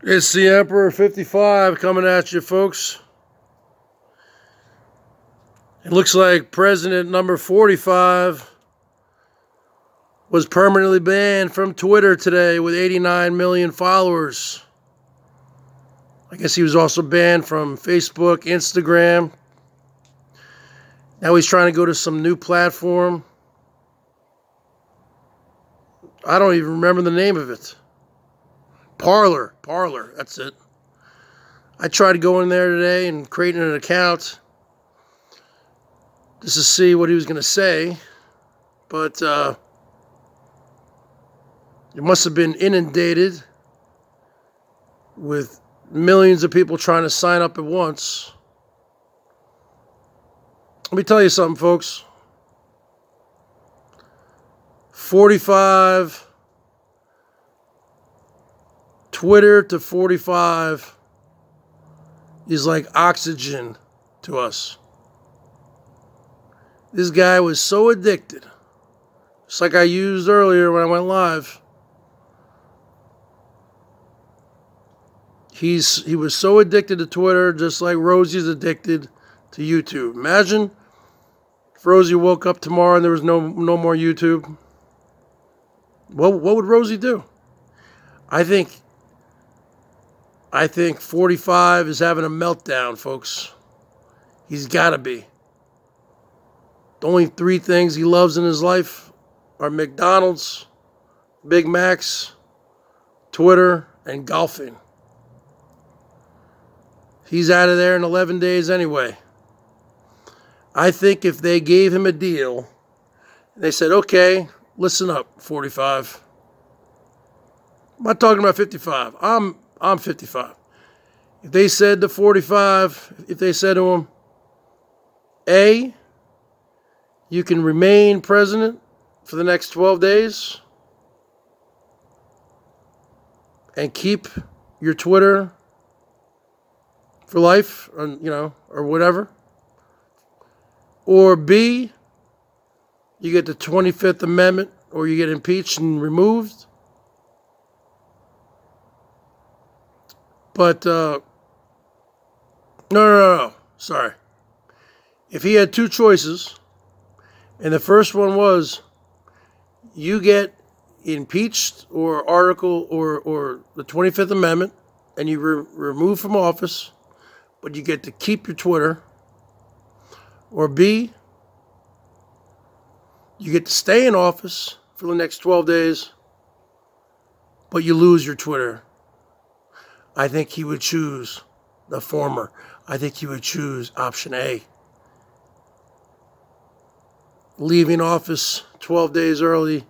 It's the Emperor 55 coming at you, folks. It looks like President number 45 was permanently banned from Twitter today with 89 million followers. I guess he was also banned from Facebook, Instagram. Now he's trying to go to some new platform. I don't even remember the name of it. Parler, that's it. I tried to go in there today and create an account just to see what he was going to say, but it must have been inundated with millions of people trying to sign up at once. Let me tell you something, folks. 45, Twitter to 45 is like oxygen to us. This guy was so addicted, just like I used earlier when I went live. He was so addicted to Twitter, just like Rosie's addicted to YouTube. Imagine if Rosie woke up tomorrow and there was no more YouTube. What would Rosie do? I think 45 is having a meltdown, folks. He's got to be. The only three things he loves in his life are McDonald's, Big Macs, Twitter, and golfing. He's out of there in 11 days anyway. I think if they gave him a deal, and they said, okay, listen up, 45. I'm not talking about 55. I'm 55. If they said to 45, if they said to him, A, you can remain president for the next 12 days and keep your Twitter for life, or whatever. Or B, you get the 25th Amendment, or you get impeached and removed. But, no. Sorry. If he had two choices, and the first one was, you get impeached or article or the 25th Amendment, and you removed from office, but you get to keep your Twitter. Or B, you get to stay in office for the next 12 days, but you lose your Twitter. I think he would choose the former. I think he would choose option A. Leaving office 12 days early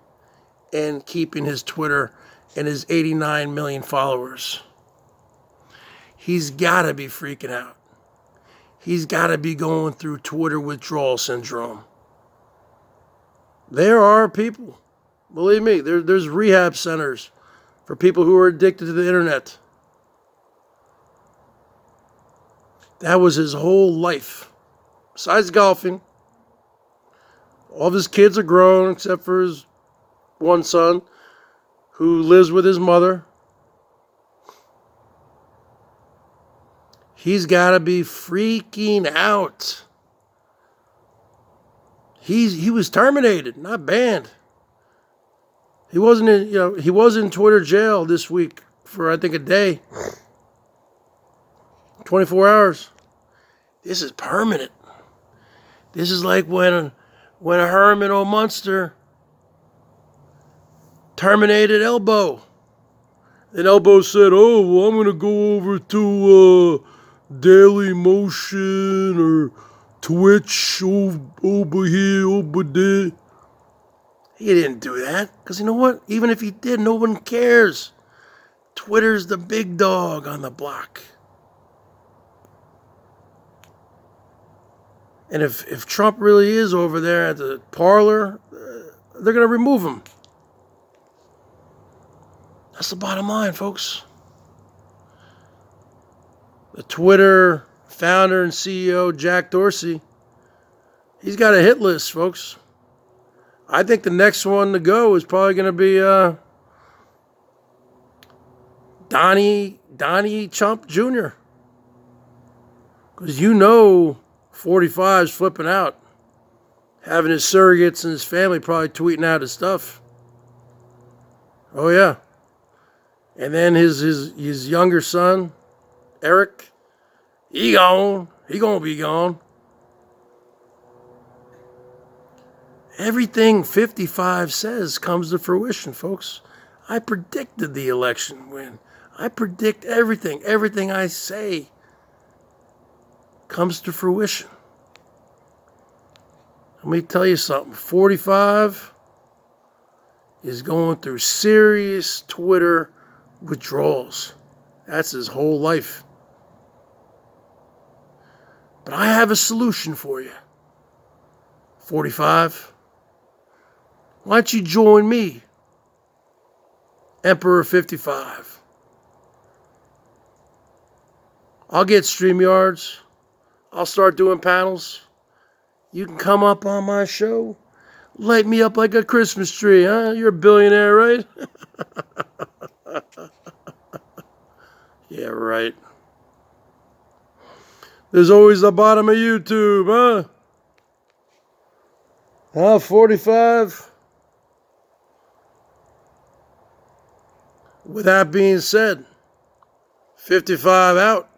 and keeping his Twitter and his 89 million followers. He's got to be freaking out. He's got to be going through Twitter withdrawal syndrome. There are people, believe me, there's rehab centers for people who are addicted to the internet. That was his whole life. Besides golfing, all of his kids are grown except for his one son who lives with his mother. He's got to be freaking out. He was terminated, not banned. He was in Twitter jail this week for I think a day. 24 hours. This is permanent. This is like when a Herman O. Munster terminated Elbow. And Elbow said, oh, well, I'm going to go over to Daily Motion or Twitch over here, over there. He didn't do that. Because you know what? Even if he did, no one cares. Twitter's the big dog on the block. And if Trump really is over there at the Parler, they're going to remove him. That's the bottom line, folks. The Twitter founder and CEO, Jack Dorsey, he's got a hit list, folks. I think the next one to go is probably going to be Donnie Donnie Chump Jr. Because you know 45's flipping out. Having his surrogates and his family probably tweeting out his stuff. Oh, yeah. And then his younger son, Eric, he gone. He gonna be gone. Everything 55 says comes to fruition, folks. I predicted the election win. I predict everything. Everything I say comes to fruition. Let me tell you something. 45 is going through serious Twitter withdrawals. That's his whole life. But I have a solution for you. 45. Why don't you join me, Emperor 55? I'll get StreamYards. I'll start doing panels. You can come up on my show. Light me up like a Christmas tree, huh? You're a billionaire, right? Yeah, right. There's always the bottom of YouTube, huh? 45. With that being said, 55 out.